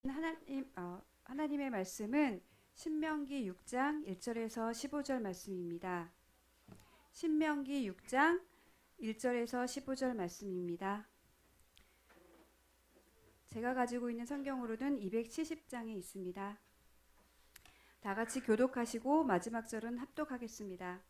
하나님의 말씀은 신명기 6장 1절에서 15절 말씀입니다. 신명기 6장 1절에서 15절 말씀입니다. 제가 가지고 있는 성경으로는 270장에 있습니다. 다 같이 교독하시고 마지막 절은 합독하겠습니다.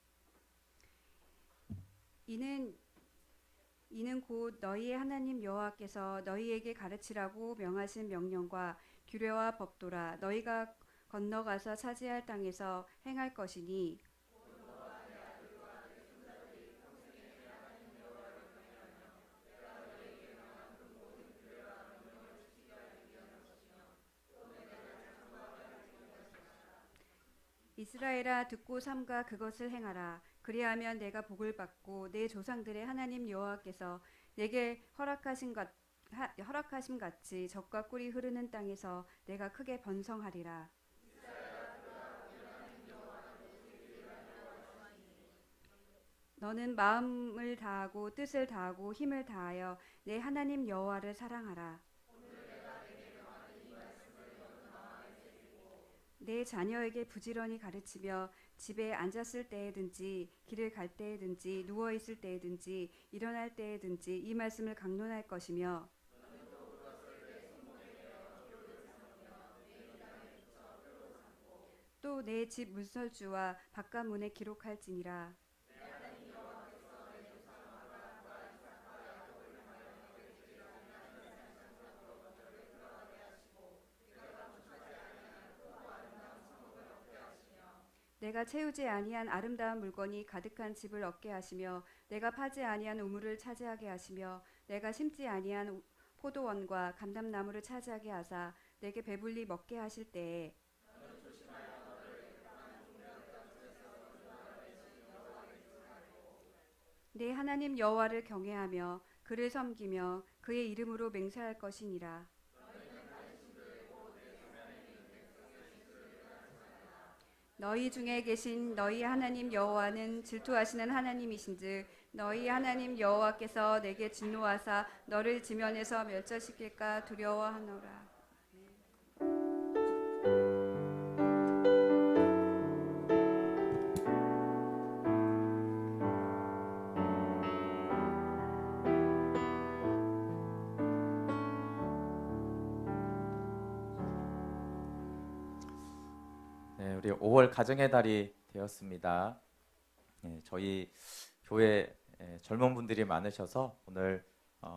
이는 곧 너희의 하나님 여호와께서 너희에게 가르치라고 명하신 명령과 규례와 법도라. 너희가 건너가서 차지할 땅에서 행할 것이니 이스라엘아 듣고 삼가 그것을 행하라. 그리하면 내가 복을 받고 내 조상들의 하나님 여호와께서 내게 허락하심 같이 젖과 꿀이 흐르는 땅에서 내가 크게 번성하리라. 너는 마음을 다하고 뜻을 다하고 힘을 다하여 내 하나님 여호와를 사랑하라. 내 자녀에게 부지런히 가르치며 집에 앉았을 때에든지 길을 갈 때에든지 누워 있을 때에든지 일어날 때에든지 이 말씀을 강론할 것이며 또 내 집 문설주와 바깥 문에 기록할지니라. 내가 채우지 아니한 아름다운 물건이 가득한 집을 얻게 하시며 내가 파지 아니한 우물을 차지하게 하시며 내가 심지 아니한 포도원과 감람나무를 차지하게 하사 내게 배불리 먹게 하실 때에 내 하나님 여호와를 경외하며 그를 섬기며 그의 이름으로 맹세할 것이니라. 너희 중에 계신 너희 하나님 여호와는 질투하시는 하나님이신즉 너희 하나님 여호와께서 내게 진노하사 너를 지면에서 멸절시킬까 두려워하노라. 네, 우리 5월 가정의 달이 되었습니다. 저희 교회 젊은 분들이 많으셔서 오늘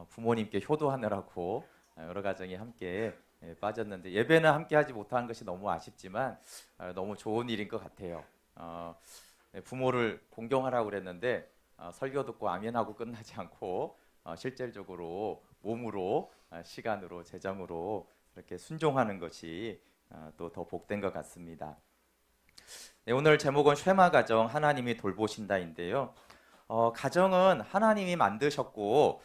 부모님께 효도하느라고 여러 가정이 함께 빠졌는데 예배는 함께 하지 못한 것이 너무 아쉽지만 너무 좋은 일인 것 같아요. 부모를 공경하라고 그랬는데 설교 듣고 아멘하고 끝나지 않고 실질적으로 몸으로 시간으로 재정으로 이렇게 순종하는 것이 또 더 복된 것 같습니다. 네, 오늘 제목은 쉐마 가정 하나님이 돌보신다인데요. 가정은 하나님이 만드셨고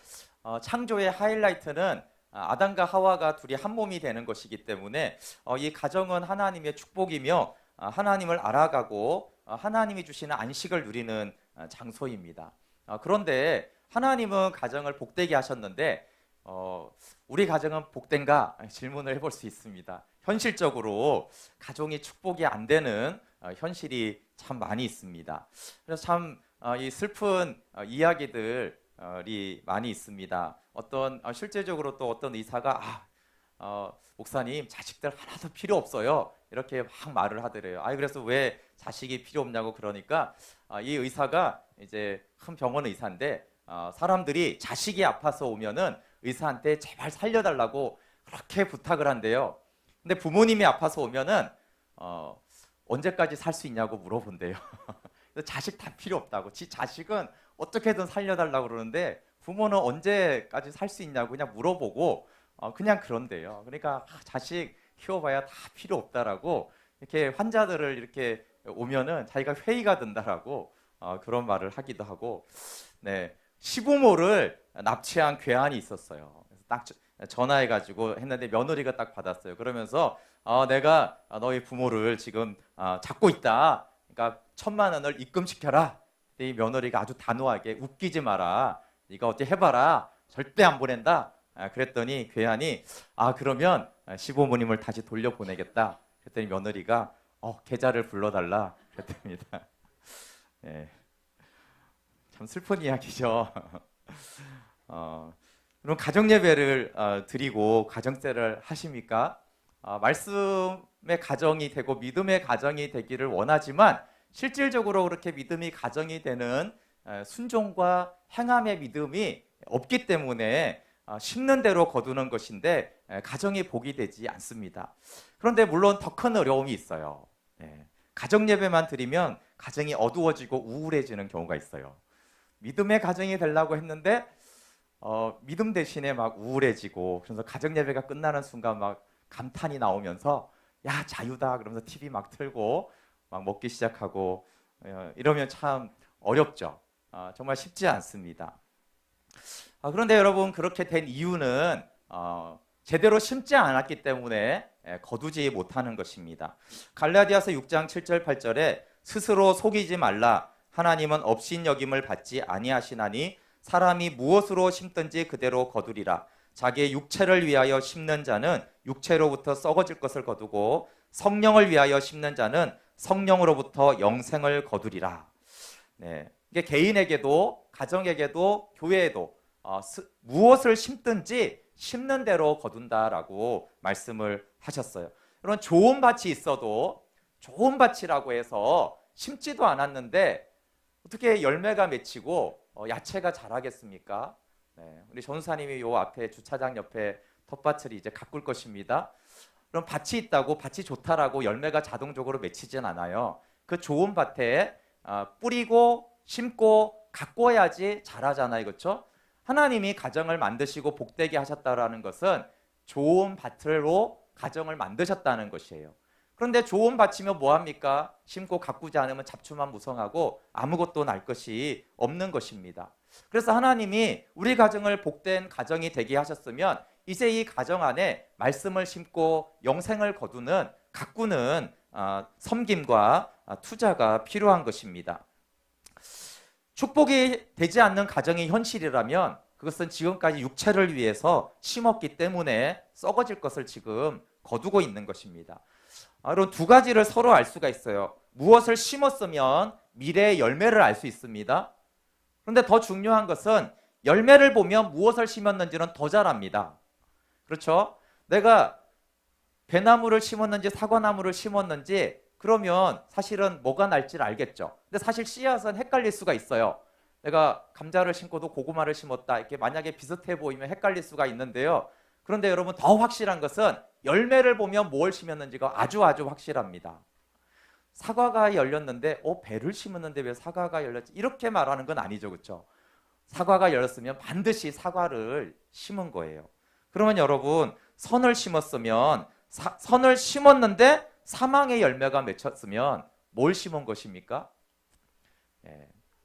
창조의 하이라이트는 아담과 하와가 둘이 한 몸이 되는 것이기 때문에 이 가정은 하나님의 축복이며 하나님을 알아가고 하나님이 주시는 안식을 누리는 장소입니다. 그런데 하나님은 가정을 복되게 하셨는데 우리 가정은 복된가 질문을 해볼 수 있습니다. 현실적으로 가정이 축복이 안 되는 현실이 참 많이 있습니다. 그래서 참 이 슬픈 이야기들이 많이 있습니다. 실제적으로 또 어떤 의사가 목사님 자식들 하나도 필요 없어요 이렇게 막 말을 하더래요. 그래서 왜 자식이 필요 없냐고 그러니까 이 의사가 이제 큰 병원 의사인데 사람들이 자식이 아파서 오면은 의사한테 제발 살려달라고 그렇게 부탁을 한대요. 근데 부모님이 아파서 오면은 언제까지 살 수 있냐고 물어본대요. 자식 다 필요 없다고. 지 자식은 어떻게든 살려달라고 그러는데 부모는 언제까지 살 수 있냐고 그냥 물어보고 그냥 그런대요. 그러니까 자식 키워봐야 다 필요 없다라고 이렇게 환자들을 이렇게 오면은 자기가 회의가 든다라고 그런 말을 하기도 하고, 네, 시부모를 납치한 괴한이 있었어요. 그래서 딱 전화해가지고 했는데 며느리가 딱 받았어요. 그러면서 내가 너희 부모를 지금 잡고 있다. 그러니까 1,000,000원을 입금시켜라. 이 며느리가 아주 단호하게 웃기지 마라. 네가 어떻게 해봐라. 절대 안 보낸다. 그랬더니 괴한이 그러면 시부모님을 다시 돌려보내겠다. 그랬더니 며느리가 계좌를 불러달라 그랬답니다. 예, 참 슬픈 이야기죠. 그럼 가정 예배를 드리고 가정세를 하십니까? 말씀의 가정이 되고 믿음의 가정이 되기를 원하지만 실질적으로 그렇게 믿음이 가정이 되는 순종과 행함의 믿음이 없기 때문에 심는 대로 거두는 것인데 가정이 복이 되지 않습니다. 그런데 물론 더 큰 어려움이 있어요. 가정 예배만 드리면 가정이 어두워지고 우울해지는 경우가 있어요. 믿음의 가정이 되려고 했는데 믿음 대신에 막 우울해지고, 그래서 가정 예배가 끝나는 순간 막 감탄이 나오면서 야 자유다 그러면서 TV 막 틀고 막 먹기 시작하고 이러면 참 어렵죠. 정말 쉽지 않습니다. 그런데 여러분, 그렇게 된 이유는 제대로 심지 않았기 때문에 거두지 못하는 것입니다. 갈라디아서 6장 7절 8절에 스스로 속이지 말라. 하나님은 업신여김을 받지 아니하시나니 사람이 무엇으로 심든지 그대로 거두리라. 자기의 육체를 위하여 심는 자는 육체로부터 썩어질 것을 거두고 성령을 위하여 심는 자는 성령으로부터 영생을 거두리라. 이게 개인에게도 가정에게도 교회에도 무엇을 심든지 심는 대로 거둔다라고 말씀을 하셨어요. 그런 좋은 밭이 있어도 좋은 밭이라고 해서 심지도 않았는데 어떻게 열매가 맺히고 야채가 자라겠습니까? 우리 전사님이 요 앞에 주차장 옆에 텃밭을 이제 가꿀 것입니다. 그럼 밭이 있다고 밭이 좋다라고 열매가 자동적으로 맺히진 않아요. 그 좋은 밭에 뿌리고 심고 가꿔야지 자라잖아요, 그렇죠? 하나님이 가정을 만드시고 복되게 하셨다라는 것은 좋은 밭으로 가정을 만드셨다는 것이에요. 그런데 좋은 밭이면 뭐합니까? 심고 가꾸지 않으면 잡초만 무성하고 아무것도 날 것이 없는 것입니다. 그래서 하나님이 우리 가정을 복된 가정이 되게 하셨으면 이제 이 가정 안에 말씀을 심고 영생을 거두는 가꾸는 섬김과 투자가 필요한 것입니다. 축복이 되지 않는 가정이 현실이라면 그것은 지금까지 육체를 위해서 심었기 때문에 썩어질 것을 지금 거두고 있는 것입니다. 이런 두 가지를 서로 알 수가 있어요. 무엇을 심었으면 미래의 열매를 알 수 있습니다. 그런데 더 중요한 것은 열매를 보면 무엇을 심었는지는 더 잘 압니다. 그렇죠? 내가 배나무를 심었는지 사과나무를 심었는지 그러면 사실은 뭐가 날지를 알겠죠. 근데 사실 씨앗은 헷갈릴 수가 있어요. 내가 감자를 심고도 고구마를 심었다, 이렇게 만약에 비슷해 보이면 헷갈릴 수가 있는데요. 그런데 여러분, 더 확실한 것은 열매를 보면 뭘 심었는지가 아주 확실합니다. 사과가 열렸는데 배를 심었는데 왜 사과가 열렸지? 이렇게 말하는 건 아니죠, 그렇죠? 사과가 열렸으면 반드시 사과를 심은 거예요. 그러면 여러분, 선을 심었으면 선을 심었는데 사망의 열매가 맺혔으면 뭘 심은 것입니까?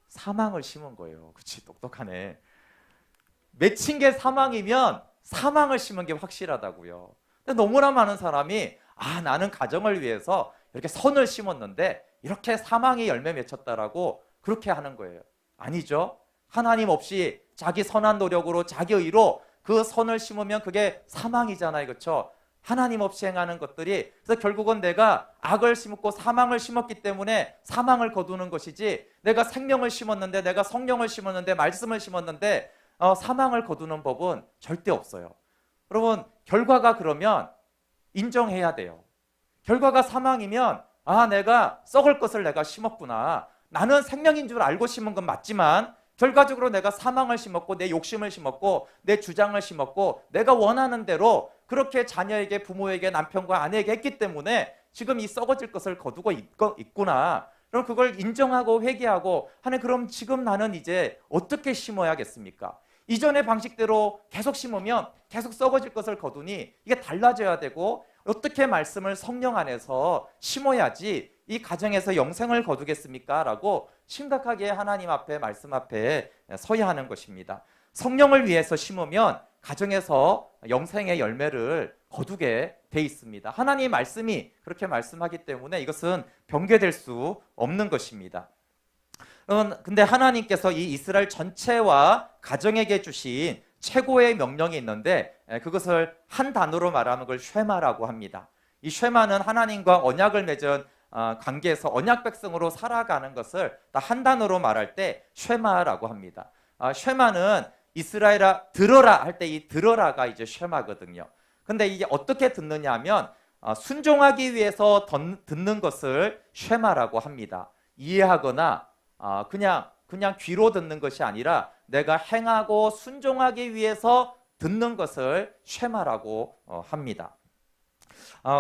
사망을 심은 거예요. 그렇지, 똑똑하네. 맺힌 게 사망이면 사망을 심은 게 확실하다고요. 근데 너무나 많은 사람이 나는 가정을 위해서 이렇게 선을 심었는데 이렇게 사망의 열매 맺혔다라고 그렇게 하는 거예요. 아니죠. 하나님 없이 자기 선한 노력으로 자기 의로 그 선을 심으면 그게 사망이잖아요, 그렇죠? 하나님 없이 행하는 것들이, 그래서 결국은 내가 악을 심고 사망을 심었기 때문에 사망을 거두는 것이지, 내가 생명을 심었는데, 내가 성령을 심었는데, 말씀을 심었는데 사망을 거두는 법은 절대 없어요. 여러분, 결과가 그러면 인정해야 돼요. 결과가 사망이면 내가 썩을 것을 내가 심었구나, 나는 생명인 줄 알고 심은 건 맞지만 결과적으로 내가 사망을 심었고 내 욕심을 심었고 내 주장을 심었고 내가 원하는 대로 그렇게 자녀에게, 부모에게, 남편과 아내에게 했기 때문에 지금 이 썩어질 것을 거두고 있구나. 그럼 그걸 인정하고 회개하고 하는, 그럼 지금 나는 이제 어떻게 심어야겠습니까? 이전의 방식대로 계속 심으면 계속 썩어질 것을 거두니 이게 달라져야 되고, 어떻게 말씀을 성령 안에서 심어야지 이 가정에서 영생을 거두겠습니까? 라고 심각하게 하나님 앞에, 말씀 앞에 서야 하는 것입니다. 성령을 위해서 심으면 가정에서 영생의 열매를 거두게 돼 있습니다. 하나님의 말씀이 그렇게 말씀하기 때문에 이것은 변개될 수 없는 것입니다. 근데 하나님께서 이 이스라엘 전체와 가정에게 주신 최고의 명령이 있는데 그것을 한 단어로 말하면 그걸 쉐마라고 합니다. 이 쉐마는 하나님과 언약을 맺은 관계에서 언약 백성으로 살아가는 것을 한 단어로 말할 때 쉐마라고 합니다. 쉐마는 이스라엘아 들어라 할 때 이 들어라가 이제 쉐마거든요. 근데 이게 어떻게 듣느냐 하면 순종하기 위해서 듣는 것을 쉐마라고 합니다. 이해하거나 그냥 귀로 듣는 것이 아니라 내가 행하고 순종하기 위해서 듣는 것을 쉐마라고 합니다.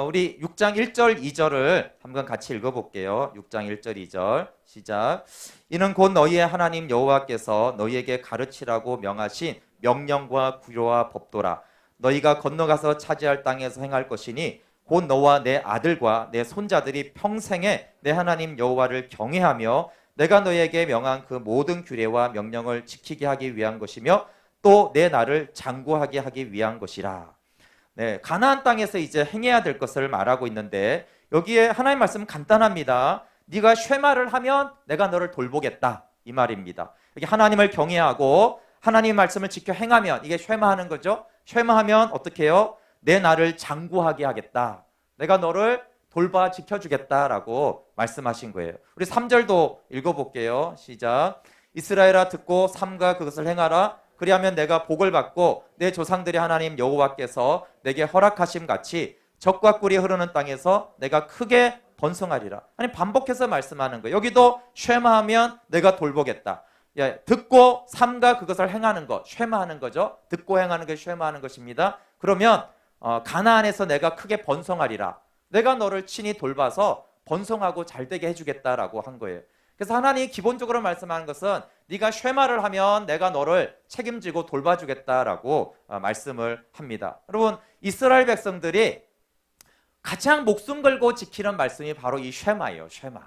우리 6장 1절 2절을 한번 같이 읽어볼게요. 6장 1절 2절 시작. 이는 곧 너희의 하나님 여호와께서 너희에게 가르치라고 명하신 명령과 구조와 법도라. 너희가 건너가서 차지할 땅에서 행할 것이니 곧 너와 내 아들과 내 손자들이 평생에 내 하나님 여호와를 경외하며 내가 너희에게 명한 그 모든 규례와 명령을 지키게 하기 위한 것이며 또 내 나를 장구하게 하기 위한 것이라. 네, 가나안 땅에서 이제 행해야 될 것을 말하고 있는데 여기에 하나님 말씀은 간단합니다. 네가 쉐마를 하면 내가 너를 돌보겠다 이 말입니다. 여기 하나님을 경외하고 하나님의 말씀을 지켜 행하면 이게 쉐마하는 거죠. 쉐마하면 어떻게 해요? 내 나를 장구하게 하겠다. 내가 너를 돌봐 지켜주겠다라고 말씀하신 거예요. 우리 3절도 읽어볼게요. 시작. 이스라엘아 듣고 삼가 그것을 행하라. 그리하면 내가 복을 받고 내 조상들이 하나님 여호와께서 내게 허락하심 같이 적과 꿀이 흐르는 땅에서 내가 크게 번성하리라. 아니 반복해서 말씀하는 거예요. 여기도 쉐마하면 내가 돌보겠다. 예, 듣고 삼가 그것을 행하는 것, 쉐마하는 거죠. 듣고 행하는 게 쉐마하는 것입니다. 그러면 가나안에서 내가 크게 번성하리라. 내가 너를 친히 돌봐서 번성하고 잘되게 해주겠다라고 한 거예요. 그래서 하나님이 기본적으로 말씀하는 것은 네가 쉐마를 하면 내가 너를 책임지고 돌봐주겠다라고 말씀을 합니다. 여러분 이스라엘 백성들이 가장 목숨 걸고 지키는 말씀이 바로 이 쉐마예요. 쉐마.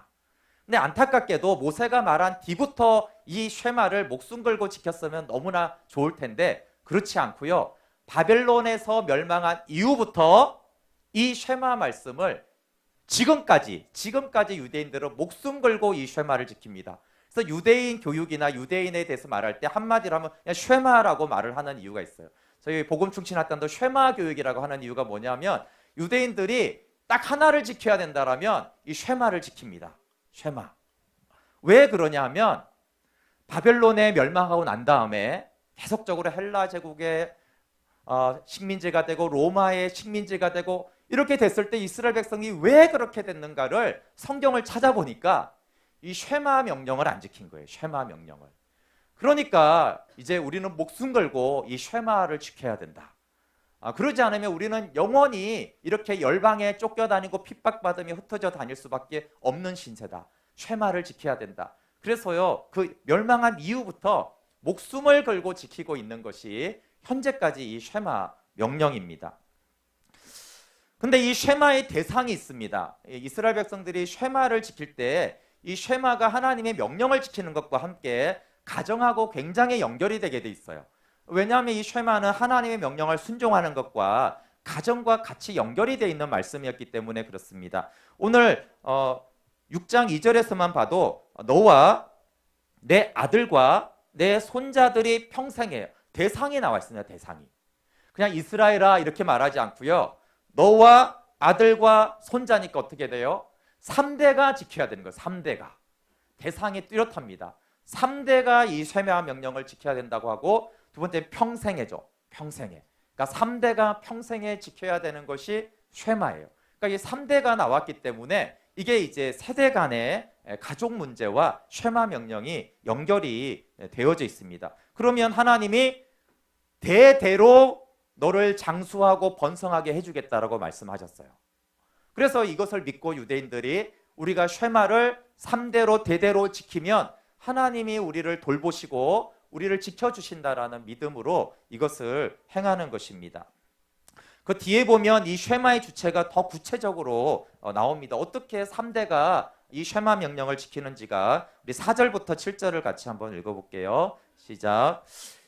근데 안타깝게도 모세가 말한 뒤부터 이 쉐마를 목숨 걸고 지켰으면 너무나 좋을 텐데 그렇지 않고요. 바벨론에서 멸망한 이후부터 이 쉐마 말씀을 지금까지 유대인들은 목숨 걸고 이 쉐마를 지킵니다. 그래서 유대인 교육이나 유대인에 대해서 말할 때 한마디로 하면 그냥 쉐마라고 말을 하는 이유가 있어요. 저희 복음 충신학단도 쉐마 교육이라고 하는 이유가 뭐냐면 유대인들이 딱 하나를 지켜야 된다라면 이 쉐마를 지킵니다. 쉐마. 왜 그러냐 하면 바벨론에 멸망하고 난 다음에 계속적으로 헬라 제국의 식민지가 되고 로마의 식민지가 되고 이렇게 됐을 때 이스라엘 백성이 왜 그렇게 됐는가를 성경을 찾아보니까 이 쉐마 명령을 안 지킨 거예요. 쉐마 명령을. 그러니까 이제 우리는 목숨 걸고 이 쉐마를 지켜야 된다. 그러지 않으면 우리는 영원히 이렇게 열방에 쫓겨다니고 핍박받으며 흩어져 다닐 수밖에 없는 신세다. 쉐마를 지켜야 된다. 그래서요, 그 멸망한 이후부터 목숨을 걸고 지키고 있는 것이 현재까지 이 쉐마 명령입니다. 근데 이 쉐마의 대상이 있습니다. 이스라엘 백성들이 쉐마를 지킬 때 이 쉐마가 하나님의 명령을 지키는 것과 함께 가정하고 굉장히 연결이 되게 돼 있어요. 왜냐하면 이 쉐마는 하나님의 명령을 순종하는 것과 가정과 같이 연결이 되어 있는 말씀이었기 때문에 그렇습니다. 오늘 6장 2절에서만 봐도 너와 내 아들과 내 손자들이 평생에 대상이 나와 있습니다. 대상이. 그냥 이스라엘아 이렇게 말하지 않고요. 너와 아들과 손자니까 어떻게 돼요? 3대가 지켜야 되는 거예요. 3대가. 대상이 뚜렷합니다. 3대가 이 쉐마 명령을 지켜야 된다고 하고 두 번째는 평생에죠. 평생에. 그러니까 3대가 평생에 지켜야 되는 것이 쉐마예요. 그러니까 이 3대가 나왔기 때문에 이게 이제 세대 간의 가족 문제와 쉐마 명령이 연결이 되어져 있습니다. 그러면 하나님이 대대로 너를 장수하고 번성하게 해주겠다라고 말씀하셨어요. 그래서 이것을 믿고 유대인들이 우리가 쉐마를 3대로 대대로 지키면 하나님이 우리를 돌보시고 우리를 지켜주신다라는 믿음으로 이것을 행하는 것입니다. 그 뒤에 보면 이 쉐마의 주체가 더 구체적으로 나옵니다. 어떻게 3대가 이 쉐마 명령을 지키는지가 우리 4절부터 7절을 같이 한번 읽어볼게요. 시작.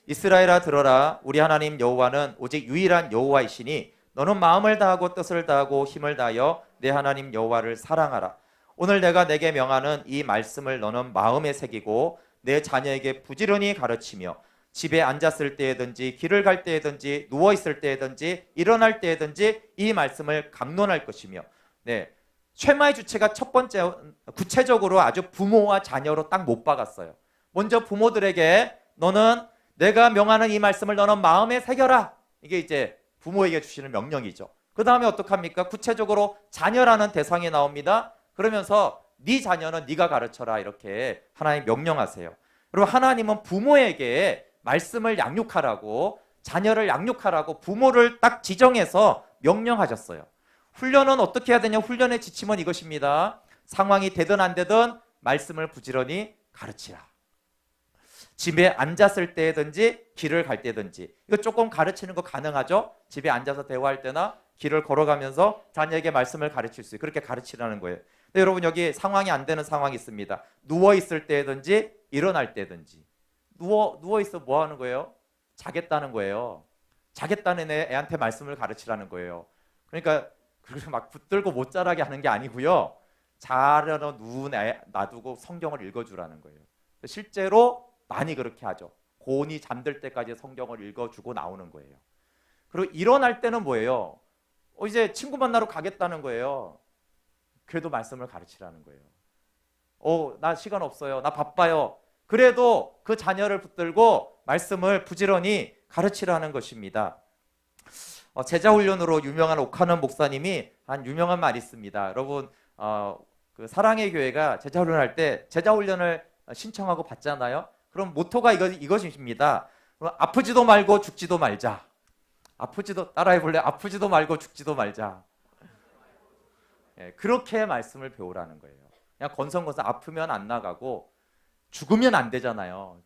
이스라엘아 들어라. 우리 하나님 여호와는 오직 유일한 여호와이시니 너는 마음을 다하고 뜻을 다하고 힘을 다하여 내 하나님 여호와를 사랑하라. 오늘 내가 내게 명하는 이 말씀을 너는 마음에 새기고 내 자녀에게 부지런히 가르치며 집에 앉았을 때든지 길을 갈 때든지 누워 있을 때든지 일어날 때든지 이 말씀을 강론할 것이며, 네, 쉐마의 주체가 첫 번째 구체적으로 아주 부모와 자녀로 딱 못 박았어요. 먼저 부모들에게 너는 내가 명하는 이 말씀을 너는 마음에 새겨라. 이게 이제 부모에게 주시는 명령이죠. 그 다음에 어떡합니까? 구체적으로 자녀라는 대상이 나옵니다. 그러면서 네 자녀는 네가 가르쳐라 이렇게 하나님 명령하세요. 그리고 하나님은 부모에게 말씀을 양육하라고, 자녀를 양육하라고 부모를 딱 지정해서 명령하셨어요. 훈련은 어떻게 해야 되냐? 훈련의 지침은 이것입니다. 상황이 되든 안 되든 말씀을 부지런히 가르치라. 집에 앉았을 때든지 길을 갈 때든지. 이거 조금 가르치는 거 가능하죠? 집에 앉아서 대화할 때나 길을 걸어가면서 자녀에게 말씀을 가르칠 수 있어요. 그렇게 가르치라는 거예요. 근데 여러분, 여기 상황이 안 되는 상황이 있습니다. 누워 있을 때든지 일어날 때든지. 누워 있어 뭐 하는 거예요? 자겠다는 거예요. 자겠다는 애한테 말씀을 가르치라는 거예요. 그러니까 그렇게 막 붙들고 못 자라게 하는 게 아니고요. 자려는 누운 애 놔두고 성경을 읽어주라는 거예요. 실제로 많이 그렇게 하죠. 고온이 잠들 때까지 성경을 읽어주고 나오는 거예요. 그리고 일어날 때는 뭐예요? 이제 친구 만나러 가겠다는 거예요. 그래도 말씀을 가르치라는 거예요. 나 시간 없어요. 나 바빠요. 그래도 그 자녀를 붙들고 말씀을 부지런히 가르치라는 것입니다. 제자훈련으로 유명한 오카는 목사님이 한 유명한 말이 있습니다. 여러분, 그 사랑의 교회가 제자훈련할 때 제자훈련을 신청하고 받잖아요. 그럼 모토가 이것입니다. 아프지도 말고 죽지도 말자. 따라해볼래? 아프지도 말고 죽지도 말자. 그렇게 말씀을 배우라는 거예요. 그냥 건성건성 아프면 안 나가고 죽으면 안 되잖아요.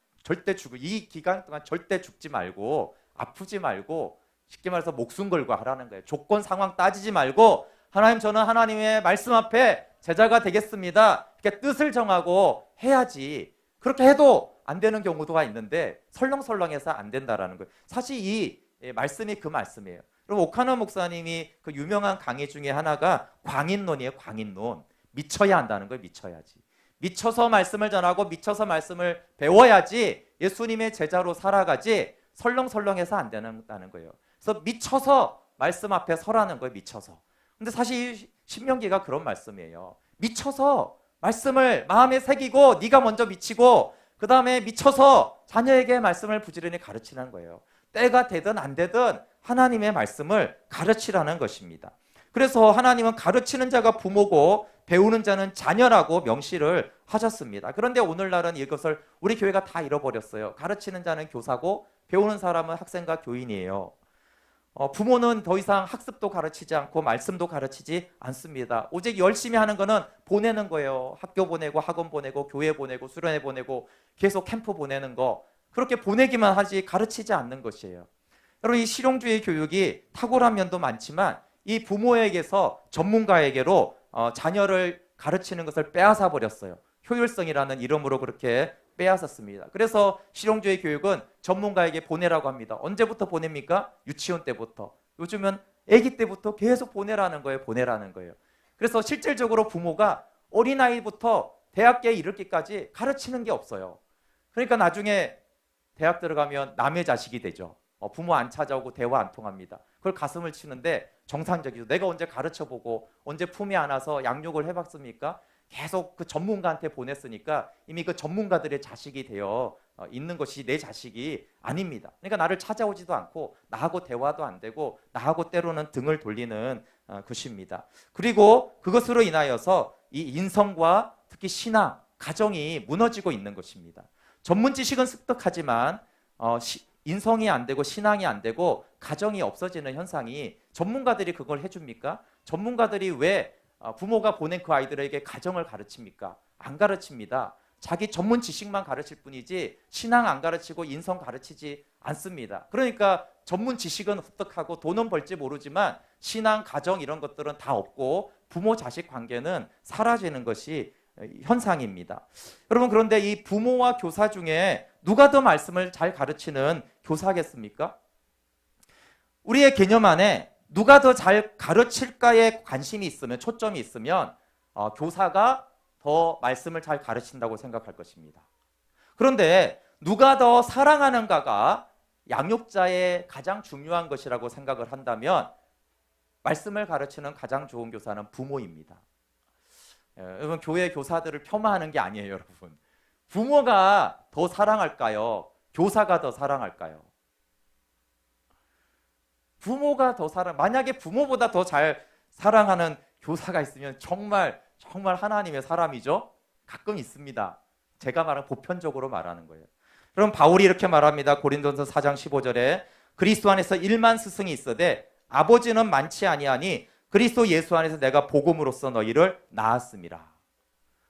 이 기간 동안 절대 죽지 말고 아프지 말고 쉽게 말해서 목숨 걸고 하라는 거예요. 조건 상황 따지지 말고 하나님, 저는 하나님의 말씀 앞에 제자가 되겠습니다. 이렇게 뜻을 정하고 해야지. 그렇게 해도 안 되는 경우가 있는데 설렁설렁해서 안 된다라는 거예요. 사실 이 말씀이 그 말씀이에요. 그럼 오카노 목사님이 그 유명한 강의 중에 하나가 광인론이에요. 광인론. 미쳐야 한다는 거예요. 미쳐야지. 미쳐서 말씀을 전하고 미쳐서 말씀을 배워야지 예수님의 제자로 살아가지 설렁설렁해서 안 된다는 거예요. 그래서 미쳐서 말씀 앞에 서라는 거예요. 미쳐서. 근데 사실 신명기가 그런 말씀이에요. 미쳐서 말씀을 마음에 새기고 네가 먼저 미치고 그 다음에 미쳐서 자녀에게 말씀을 부지런히 가르치는 거예요. 때가 되든 안 되든 하나님의 말씀을 가르치라는 것입니다. 그래서 하나님은 가르치는 자가 부모고 배우는 자는 자녀라고 명시를 하셨습니다. 그런데 오늘날은 이것을 우리 교회가 다 잃어버렸어요. 가르치는 자는 교사고 배우는 사람은 학생과 교인이에요. 부모는 더 이상 학습도 가르치지 않고 말씀도 가르치지 않습니다. 오직 열심히 하는 거는 보내는 거예요. 학교 보내고 학원 보내고 교회 보내고 수련회 보내고 계속 캠프 보내는 거, 그렇게 보내기만 하지 가르치지 않는 것이에요. 여러분, 이 실용주의 교육이 탁월한 면도 많지만 이 부모에게서 전문가에게로 자녀를 가르치는 것을 빼앗아 버렸어요. 효율성이라는 이름으로 그렇게 빼앗았습니다. 그래서 실용주의 교육은 전문가에게 보내라고 합니다. 언제부터 보냅니까? 유치원 때부터. 요즘은 아기 때부터 계속 보내라는 거예요. 그래서 실질적으로 부모가 어린아이부터 대학교에 이르기까지 가르치는 게 없어요. 그러니까 나중에 대학 들어가면 남의 자식이 되죠. 부모 안 찾아오고 대화 안 통합니다. 그걸 가슴을 치는데 정상적이죠. 내가 언제 가르쳐보고 언제 품에 안아서 양육을 해봤습니까? 계속 그 전문가한테 보냈으니까 이미 그 전문가들의 자식이 되어 있는 것이 내 자식이 아닙니다. 그러니까 나를 찾아오지도 않고 나하고 대화도 안 되고 나하고 때로는 등을 돌리는 것입니다. 그리고 그것으로 인하여서 이 인성과 특히 신앙, 가정이 무너지고 있는 것입니다. 전문 지식은 습득하지만 인성이 안 되고 신앙이 안 되고 가정이 없어지는 현상이, 전문가들이 그걸 해줍니까? 전문가들이 왜 부모가 보낸 그 아이들에게 가정을 가르칩니까? 안 가르칩니다. 자기 전문 지식만 가르칠 뿐이지 신앙 안 가르치고 인성 가르치지 않습니다. 그러니까 전문 지식은 습득하고 돈은 벌지 모르지만 신앙, 가정 이런 것들은 다 없고 부모 자식 관계는 사라지는 것이 현상입니다. 여러분, 그런데 이 부모와 교사 중에 누가 더 말씀을 잘 가르치는 교사겠습니까? 우리의 개념 안에 누가 더 잘 가르칠까에 관심이 있으면, 초점이 있으면 교사가 더 말씀을 잘 가르친다고 생각할 것입니다. 그런데 누가 더 사랑하는가가 양육자의 가장 중요한 것이라고 생각을 한다면 말씀을 가르치는 가장 좋은 교사는 부모입니다. 여러분, 교회 교사들을 폄하하는 게 아니에요, 여러분. 부모가 더 사랑할까요? 교사가 더 사랑할까요? 부모가 더 만약에 부모보다 더 잘 사랑하는 교사가 있으면 정말 하나님의 사람이죠? 가끔 있습니다. 제가 말하는 보편적으로 말하는 거예요. 그럼 바울이 이렇게 말합니다. 고린도전서 4장 15절에 그리스도 안에서 1만 스승이 있으되 아버지는 많지 아니하니 그리스도 예수 안에서 내가 복음으로써 너희를 낳았음이라.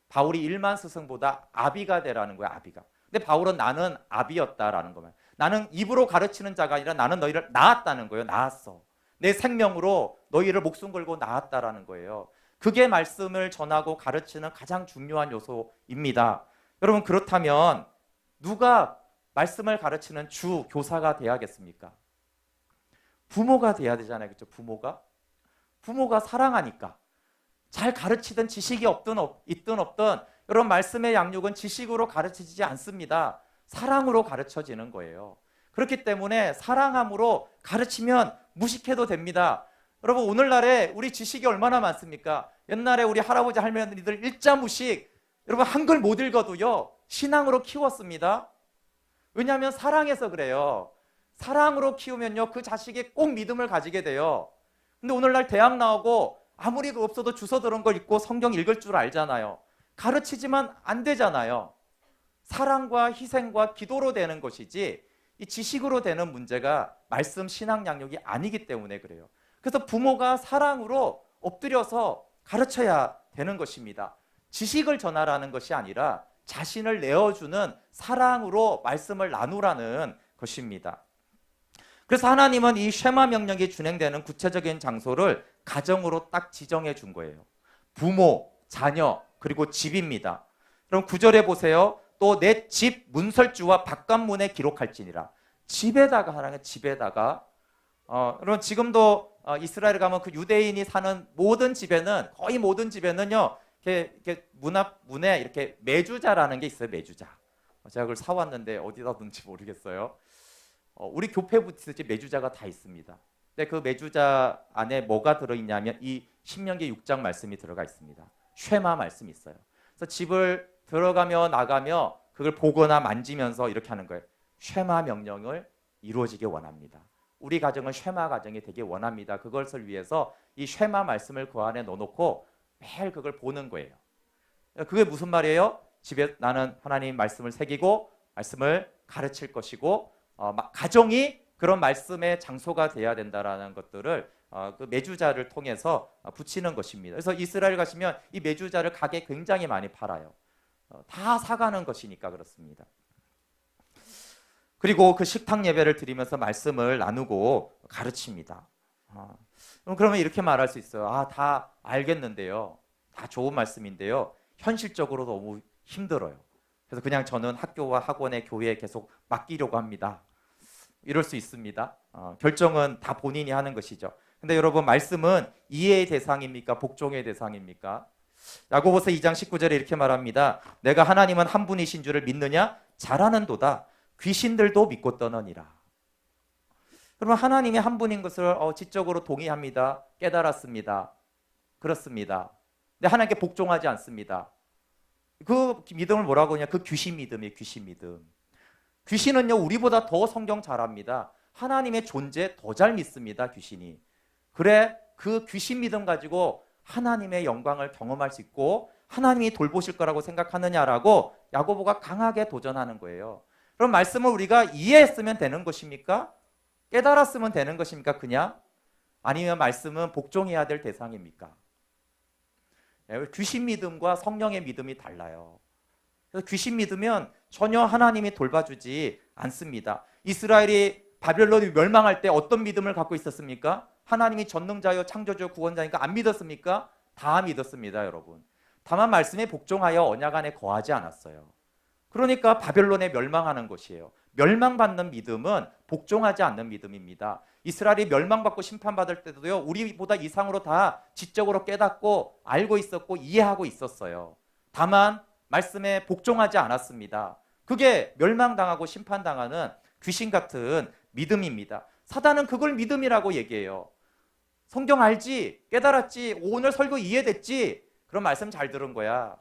바울이 1만 스승보다 아비가 되라는 거야, 아비가. 근데 바울은 나는 아비였다라는 거예요. 나는 입으로 가르치는 자가 아니라 나는 너희를 낳았다는 거예요. 낳았어. 내 생명으로 너희를 목숨 걸고 낳았다라는 거예요. 그게 말씀을 전하고 가르치는 가장 중요한 요소입니다. 여러분, 그렇다면 누가 말씀을 가르치는 주 교사가 돼야겠습니까? 부모가 돼야 되잖아요. 그렇죠? 부모가 사랑하니까. 잘 가르치든 지식이 있든 없든 여러분, 말씀의 양육은 지식으로 가르치지 않습니다. 사랑으로 가르쳐지는 거예요. 그렇기 때문에 사랑함으로 가르치면 무식해도 됩니다. 여러분, 오늘날에 우리 지식이 얼마나 많습니까? 옛날에 우리 할아버지 할머니들 일자무식, 여러분 한글 못 읽어도요 신앙으로 키웠습니다. 왜냐하면 사랑해서 그래요. 사랑으로 키우면요 그 자식이 꼭 믿음을 가지게 돼요. 근데 오늘날 대학 나오고 아무리 없어도 주워 들은 걸 읽고 성경 읽을 줄 알잖아요. 가르치지만 안 되잖아요. 사랑과 희생과 기도로 되는 것이지 이 지식으로 되는 문제가 말씀 신앙 양육이 아니기 때문에 그래요. 그래서 부모가 사랑으로 엎드려서 가르쳐야 되는 것입니다. 지식을 전하라는 것이 아니라 자신을 내어주는 사랑으로 말씀을 나누라는 것입니다. 그래서 하나님은 이 쉐마 명령이 준행되는 구체적인 장소를 가정으로 딱 지정해 준 거예요. 부모, 자녀, 그리고 집입니다. 그럼 9절에 보세요. 또 내 집 문설주와 바깥문에 기록할지니라. 집에다가 하라는 집에다가. 여러분, 지금도 이스라엘에 가면 그 유대인이 사는 모든 집에는, 거의 모든 집에는요 이렇게 문 앞 문에 이렇게 매주자라는 게 있어요. 매주자. 제가 그걸 사왔는데 어디다 둔지 모르겠어요. 우리 교회 붙이듯이 매주자가 다 있습니다. 근데 그 매주자 안에 뭐가 들어있냐면 이 신명기 6장 말씀이 들어가 있습니다. 쉐마 말씀이 있어요. 그래서 집을 들어가며 나가며 그걸 보거나 만지면서 이렇게 하는 거예요. 쉐마 명령을 이루어지게 원합니다. 우리 가정은 쉐마 가정이 되게 원합니다. 그것을 위해서 이 쉐마 말씀을 그 안에 넣어놓고 매일 그걸 보는 거예요. 그게 무슨 말이에요? 집에 나는 하나님 말씀을 새기고 말씀을 가르칠 것이고 가정이 그런 말씀의 장소가 돼야 된다라는 것들을 그 매주자를 통해서 붙이는 것입니다. 그래서 이스라엘 가시면 이 매주자를 가게 굉장히 많이 팔아요. 다 사가는 것이니까 그렇습니다. 그리고 그 식탁 예배를 드리면서 말씀을 나누고 가르칩니다. 그러면 이렇게 말할 수 있어요. 다 알겠는데요. 다 좋은 말씀인데요. 현실적으로 너무 힘들어요. 그래서 그냥 저는 학교와 학원에 교회에 계속 맡기려고 합니다. 이럴 수 있습니다. 결정은 다 본인이 하는 것이죠. 근데 여러분, 말씀은 이해의 대상입니까? 복종의 대상입니까? 야고보서 2장 19절에 이렇게 말합니다. 내가 하나님은 한 분이신 줄을 믿느냐? 잘하는도다. 귀신들도 믿고 떠너니라. 그러면 하나님이 한 분인 것을 지적으로 동의합니다. 깨달았습니다. 그렇습니다. 근데 하나님께 복종하지 않습니다. 그 믿음을 뭐라고 하냐? 그 귀신 믿음이에요. 귀신 믿음. 귀신은요 우리보다 더 성경 잘 압니다. 하나님의 존재 더 잘 믿습니다. 귀신이. 그래 그 귀신 믿음 가지고 하나님의 영광을 경험할 수 있고 하나님이 돌보실 거라고 생각하느냐라고 야고보가 강하게 도전하는 거예요. 그럼 말씀을 우리가 이해했으면 되는 것입니까? 깨달았으면 되는 것입니까? 그냥? 아니면 말씀은 복종해야 될 대상입니까? 귀신 믿음과 성령의 믿음이 달라요. 그래서 귀신 믿으면 전혀 하나님이 돌봐주지 않습니다. 이스라엘이 바벨론이 멸망할 때 어떤 믿음을 갖고 있었습니까? 하나님이 전능자요 창조주 구원자니까 안 믿었습니까? 다 믿었습니다, 여러분. 다만 말씀에 복종하여 언약 안에 거하지 않았어요. 그러니까 바벨론에 멸망하는 것이에요. 멸망받는 믿음은 복종하지 않는 믿음입니다. 이스라엘이 멸망받고 심판받을 때도요 우리보다 이상으로 다 지적으로 깨닫고 알고 있었고 이해하고 있었어요. 다만 말씀에 복종하지 않았습니다. 그게 멸망당하고 심판당하는 귀신 같은 믿음입니다. 사단은 그걸 믿음이라고 얘기해요. 성경 알지? 깨달았지? 오늘 설교 이해됐지? 그런 말씀 잘 들은 거야.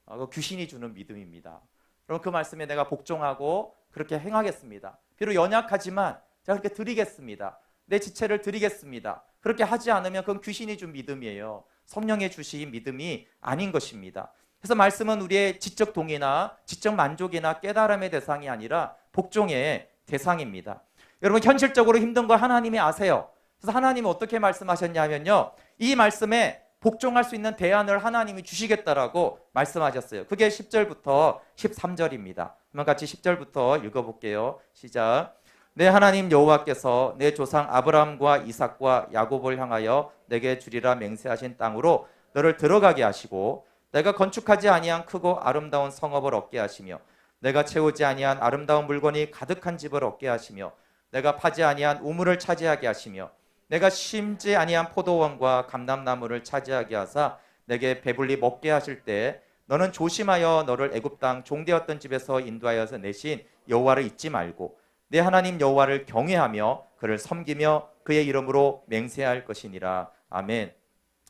그 귀신이 주는 믿음입니다. 그럼 그 말씀에 내가 복종하고 그렇게 행하겠습니다. 비록 연약하지만 제가 그렇게 드리겠습니다. 내 지체를 드리겠습니다. 그렇게 하지 않으면 그건 귀신이 준 믿음이에요. 성령의 주신 믿음이 아닌 것입니다. 그래서 말씀은 우리의 지적 동의나 지적 만족이나 깨달음의 대상이 아니라 복종의 대상입니다. 여러분, 현실적으로 힘든 거 하나님이 아세요. 그래서 하나님이 어떻게 말씀하셨냐면요, 이 말씀에 복종할 수 있는 대안을 하나님이 주시겠다라고 말씀하셨어요. 그게 10절부터 13절입니다. 한번 같이 10절부터 읽어볼게요. 시작. 내 하나님 여호와께서 내 조상 아브라함과 이삭과 야곱을 향하여 내게 주리라 맹세하신 땅으로 너를 들어가게 하시고, 내가 건축하지 아니한 크고 아름다운 성읍을 얻게 하시며, 내가 채우지 아니한 아름다운 물건이 가득한 집을 얻게 하시며, 내가 파지 아니한 우물을 차지하게 하시며, 내가 심지 아니한 포도원과 감람나무를 차지하게 하사 내게 배불리 먹게 하실 때 너는 조심하여 너를 애굽 땅 종되었던 집에서 인도하여서 내신 여호와를 잊지 말고 내 하나님 여호와를 경외하며 그를 섬기며 그의 이름으로 맹세할 것이니라. 아멘.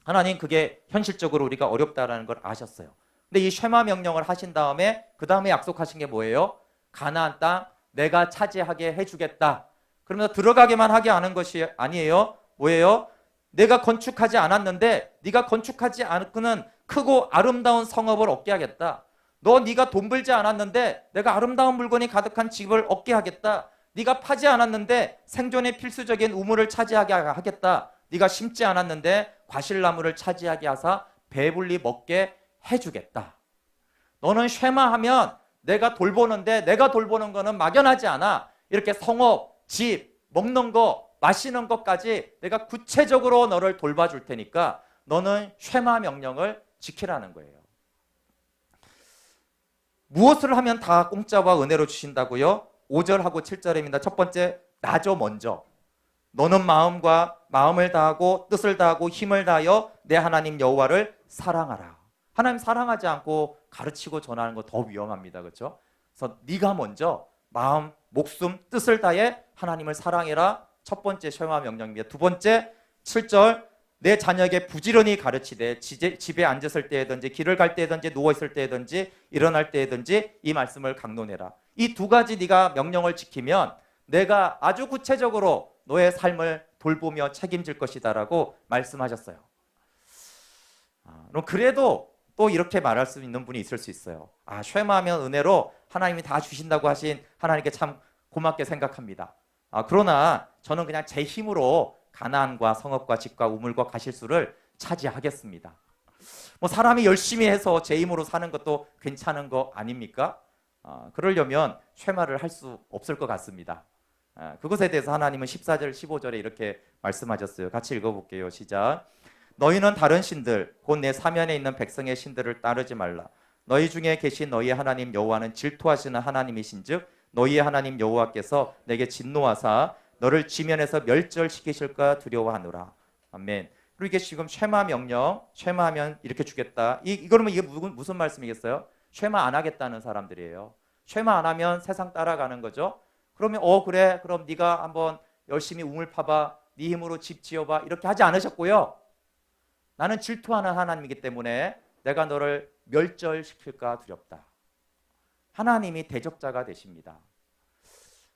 하나님, 그게 현실적으로 우리가 어렵다라는 걸 아셨어요. 근데 이 쉐마 명령을 하신 다음에 그 다음에 약속하신 게 뭐예요? 가나안 땅 내가 차지하게 해주겠다. 그러면서 들어가게만 하게 하는 것이 아니에요. 뭐예요? 내가 건축하지 않았는데 네가 건축하지 않고는 크고 아름다운 성읍을 얻게 하겠다. 네가 돈 벌지 않았는데 내가 아름다운 물건이 가득한 집을 얻게 하겠다. 네가 파지 않았는데 생존의 필수적인 우물을 차지하게 하겠다. 네가 심지 않았는데 과실나무를 차지하게 하사 배불리 먹게 해주겠다. 너는 쉐마하면 내가 돌보는데 내가 돌보는 거는 막연하지 않아. 이렇게 성읍, 집, 먹는 거, 마시는 것까지 내가 구체적으로 너를 돌봐줄 테니까 너는 쉐마 명령을 지키라는 거예요. 무엇을 하면 다 공짜와 은혜로 주신다고요? 5절하고 7절입니다. 첫 번째, 나죠 먼저. 너는 마음을 다하고 뜻을 다하고 힘을 다하여 내 하나님 여호와를 사랑하라. 하나님 사랑하지 않고 가르치고 전하는 거 더 위험합니다. 그렇죠? 그래서 네가 먼저 마음, 목숨, 뜻을 다해 하나님을 사랑해라. 첫 번째 쉐마 명령입니다. 두 번째, 7절, 내 자녀에게 부지런히 가르치되 집에 앉았을 때든지 길을 갈 때든지 누워있을 때든지 일어날 때든지 이 말씀을 강론해라. 이 두 가지 네가 명령을 지키면 내가 아주 구체적으로 너의 삶을 돌보며 책임질 것이다라고 말씀하셨어요. 그럼 그래도 또 이렇게 말할 수 있는 분이 있을 수 있어요. 쉐마하면 은혜로 하나님이 다 주신다고 하신 하나님께 참 고맙게 생각합니다. 그러나 저는 그냥 제 힘으로 가나안과 성읍과 집과 우물과 가실수를 차지하겠습니다. 사람이 열심히 해서 제 힘으로 사는 것도 괜찮은 거 아닙니까? 그러려면 쉐마를 할 수 없을 것 같습니다. 그것에 대해서 하나님은 14절 15절에 이렇게 말씀하셨어요. 같이 읽어볼게요. 시작. 너희는 다른 신들 곧 내 사면에 있는 백성의 신들을 따르지 말라. 너희 중에 계신 너희 하나님 여호와는 질투하시는 하나님이신즉 너희의 하나님 여호와께서 내게 진노하사 너를 지면에서 멸절시키실까 두려워하노라. 아멘. 그리고 이게 지금 쉐마 명령, 쉐마하면 이렇게 주겠다. 그러면 이게 무슨 말씀이겠어요? 쉐마 안 하겠다는 사람들이에요. 쉐마 안 하면 세상 따라가는 거죠. 그러면 그래, 그럼 네가 한번 열심히 우물 파봐, 네 힘으로 집 지어봐, 이렇게 하지 않으셨고요. 나는 질투하는 하나님이기 때문에 내가 너를 멸절시킬까 두렵다. 하나님이 대적자가 되십니다.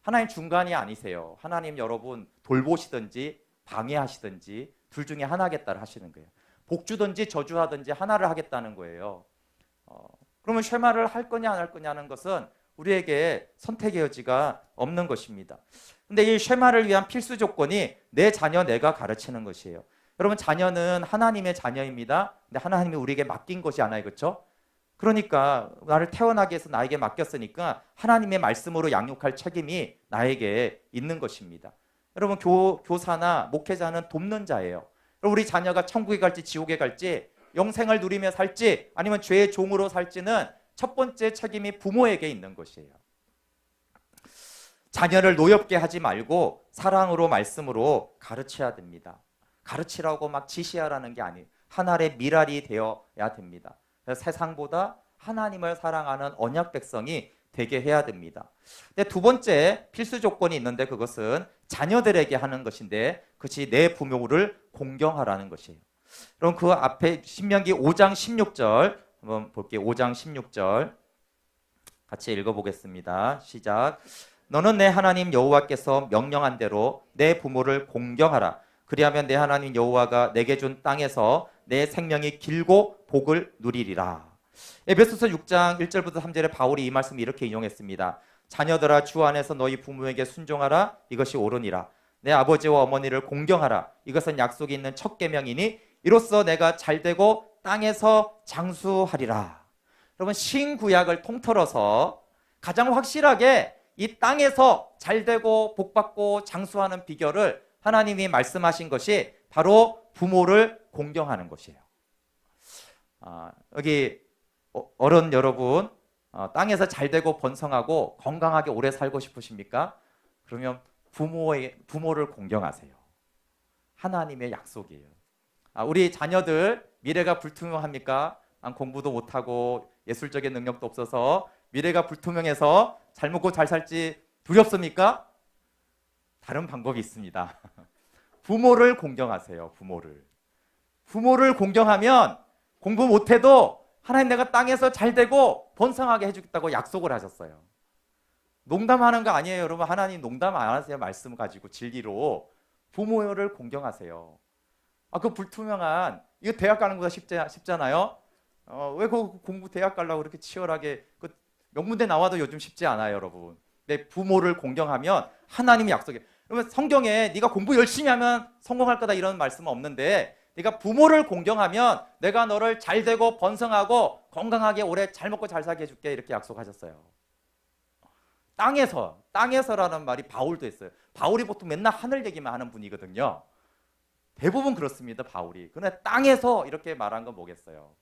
하나님 중간이 아니세요. 하나님 여러분 돌보시든지 방해하시든지 둘 중에 하나겠다를 하시는 거예요. 복 주든지 저주하든지 하나를 하겠다는 거예요. 그러면 쉐마를 할 거냐 안 할 거냐는 것은 우리에게 선택의 여지가 없는 것입니다. 근데 이 쉐마를 위한 필수 조건이 내 자녀 내가 가르치는 것이에요. 여러분, 자녀는 하나님의 자녀입니다. 근데 하나님이 우리에게 맡긴 것이 아니에요. 그렇죠? 그러니까 나를 태어나게 해서 나에게 맡겼으니까 하나님의 말씀으로 양육할 책임이 나에게 있는 것입니다. 여러분, 교사나 목회자는 돕는 자예요. 우리 자녀가 천국에 갈지 지옥에 갈지 영생을 누리며 살지 아니면 죄의 종으로 살지는 첫 번째 책임이 부모에게 있는 것이에요. 자녀를 노엽게 하지 말고 사랑으로 말씀으로 가르쳐야 됩니다. 가르치라고 막 지시하라는 게 아니에요. 하나의 미랄이 되어야 됩니다. 세상보다 하나님을 사랑하는 언약 백성이 되게 해야 됩니다. 근데 두 번째 필수 조건이 있는데 그것은 자녀들에게 하는 것인데 그것이 내 부모를 공경하라는 것이에요. 그럼 그 앞에 신명기 5장 16절 한번 볼게요. 5장 16절 같이 읽어보겠습니다. 시작. 너는 내 하나님 여호와께서 명령한 대로 내 부모를 공경하라. 그리하면 내 하나님 여호와가 내게 준 땅에서 내 생명이 길고 복을 누리리라. 에베소서 6장 1절부터 3절에 바울이 이 말씀을 이렇게 인용했습니다. 자녀들아 주 안에서 너희 부모에게 순종하라. 이것이 옳으니라. 내 아버지와 어머니를 공경하라. 이것은 약속이 있는 첫 계명이니 이로써 내가 잘되고 땅에서 장수하리라. 여러분 신구약을 통틀어서 가장 확실하게 이 땅에서 잘되고 복받고 장수하는 비결을 하나님이 말씀하신 것이 바로 부모를 공경하는 것이에요. 여기 어른 여러분 땅에서 잘되고 번성하고 건강하게 오래 살고 싶으십니까? 그러면 부모를 공경하세요. 하나님의 약속이에요. 우리 자녀들 미래가 불투명합니까? 공부도 못하고 예술적인 능력도 없어서 미래가 불투명해서 잘 먹고 잘 살지 두렵습니까? 다른 방법이 있습니다. 부모를 공경하세요. 부모를 공경하면 공부 못해도 하나님 내가 땅에서 잘 되고 번성하게 해주겠다고 약속을 하셨어요. 농담하는 거 아니에요. 여러분 하나님 농담 안 하세요. 말씀 가지고 진리로 부모를 공경하세요. 그 불투명한 이거 대학 가는 거가 쉽잖아요. 왜 그 공부 대학 가려고 그렇게 치열하게 명문대 나와도 요즘 쉽지 않아요, 여러분. 근데 부모를 공경하면 하나님이 약속해. 그러면 성경에 네가 공부 열심히 하면 성공할 거다 이런 말씀은 없는데 네가 부모를 공경하면 내가 너를 잘 되고 번성하고 건강하게 오래 잘 먹고 잘 살게 해줄게 이렇게 약속하셨어요. 땅에서라는 말이 바울도 했어요. 바울이 보통 맨날 하늘 얘기만 하는 분이거든요. 대부분 그렇습니다, 바울이. 그런데 땅에서 이렇게 말한 건 뭐겠어요?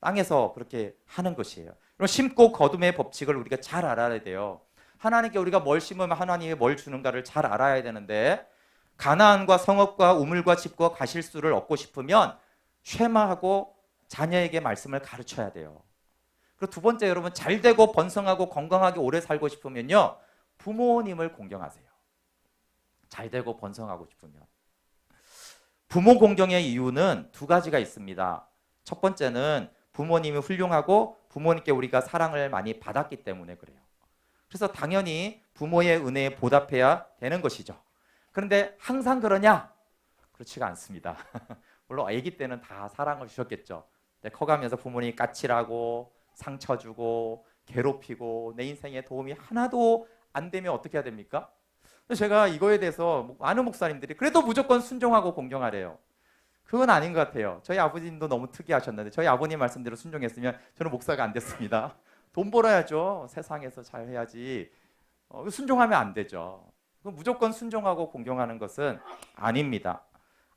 땅에서 그렇게 하는 것이에요. 그럼 심고 거둠의 법칙을 우리가 잘 알아야 돼요. 하나님께 우리가 뭘 심으면 하나님이 뭘 주는가를 잘 알아야 되는데 가나안과 성읍과 우물과 집과 가실수를 얻고 싶으면 쉐마하고 자녀에게 말씀을 가르쳐야 돼요. 그리고 두 번째 여러분 잘되고 번성하고 건강하게 오래 살고 싶으면요 부모님을 공경하세요. 잘되고 번성하고 싶으면 부모 공경의 이유는 두 가지가 있습니다. 첫 번째는 부모님이 훌륭하고 부모님께 우리가 사랑을 많이 받았기 때문에 그래요. 그래서 당연히 부모의 은혜에 보답해야 되는 것이죠. 그런데 항상 그러냐? 그렇지가 않습니다. 물론 아기 때는 다 사랑을 주셨겠죠. 근데 커가면서 부모님이 까칠하고 상처 주고 괴롭히고 내 인생에 도움이 하나도 안 되면 어떻게 해야 됩니까? 제가 이거에 대해서 많은 목사님들이 그래도 무조건 순종하고 공경하래요. 그건 아닌 것 같아요. 저희 아버님도 너무 특이하셨는데 저희 아버님 말씀대로 순종했으면 저는 목사가 안 됐습니다. 돈 벌어야죠. 세상에서 잘 해야지. 순종하면 안 되죠. 무조건 순종하고 공경하는 것은 아닙니다.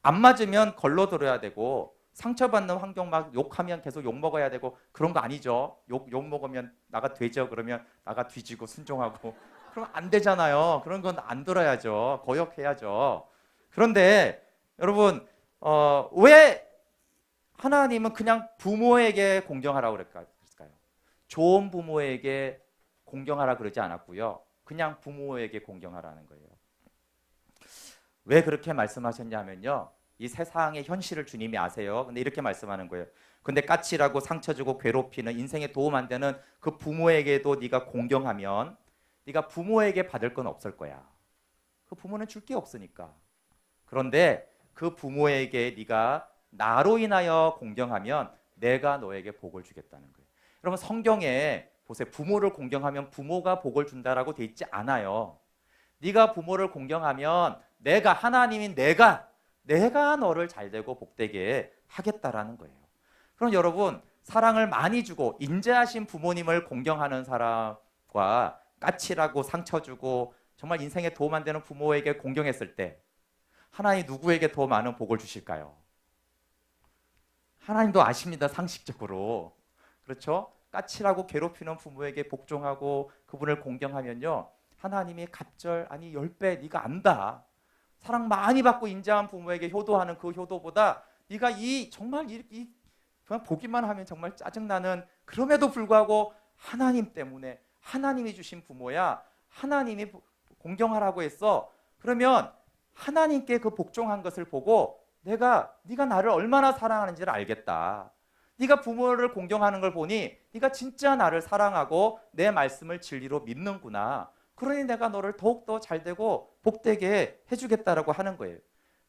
안 맞으면 걸러 들어야 되고 상처받는 환경 막 욕하면 계속 욕 먹어야 되고 그런 거 아니죠. 욕 먹으면 나가 되죠. 그러면 나가 뒤지고 순종하고 그럼 안 되잖아요. 그런 건 안 들어야죠. 거역해야죠. 그런데 여러분 왜 하나님은 그냥 부모에게 공경하라고 그랬을까요? 좋은 부모에게 공경하라 그러지 않았고요. 그냥 부모에게 공경하라는 거예요. 왜 그렇게 말씀하셨냐면요. 이 세상의 현실을 주님이 아세요. 근데 이렇게 말씀하는 거예요. 근데 까칠하고 상처 주고 괴롭히는 인생에 도움 안 되는 그 부모에게도 네가 공경하면 네가 부모에게 받을 건 없을 거야. 그 부모는 줄 게 없으니까. 그런데 그 부모에게 네가 나로 인하여 공경하면 내가 너에게 복을 주겠다는 거예요. 여러분 성경에 보세요. 부모를 공경하면 부모가 복을 준다라고 돼 있지 않아요. 네가 부모를 공경하면 내가 하나님인 내가 너를 잘되고 복되게 하겠다라는 거예요. 그럼 여러분 사랑을 많이 주고 인자하신 부모님을 공경하는 사람과 까칠하고 상처 주고 정말 인생에 도움 안 되는 부모에게 공경했을 때 하나님 누구에게 더 많은 복을 주실까요? 하나님도 아십니다. 상식적으로. 그렇죠? 까칠하고 괴롭히는 부모에게 복종하고 그분을 공경하면요. 하나님이 갑절 아니 10배 네가 안다. 사랑 많이 받고 인자한 부모에게 효도하는 그 효도보다 네가 정말 그냥 보기만 하면 정말 짜증나는 그럼에도 불구하고 하나님 때문에, 하나님이 주신 부모야, 하나님이 공경하라고 했어. 그러면 하나님께 그 복종한 것을 보고 네가 나를 얼마나 사랑하는지를 알겠다. 네가 부모를 공경하는 걸 보니 네가 진짜 나를 사랑하고 내 말씀을 진리로 믿는구나. 그러니 내가 너를 더욱더 잘되고 복되게 해주겠다라고 하는 거예요.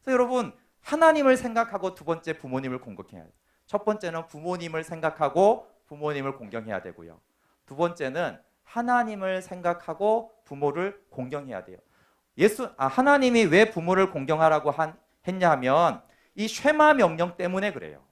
그래서 여러분, 하나님을 생각하고 두 번째 부모님을 공경해야 돼요. 첫 번째는 부모님을 생각하고 부모님을 공경해야 되고요. 두 번째는 하나님을 생각하고 부모를 공경해야 돼요. 하나님이 왜 부모를 공경하라고 했냐 하면 이 쉐마 명령 때문에 그래요.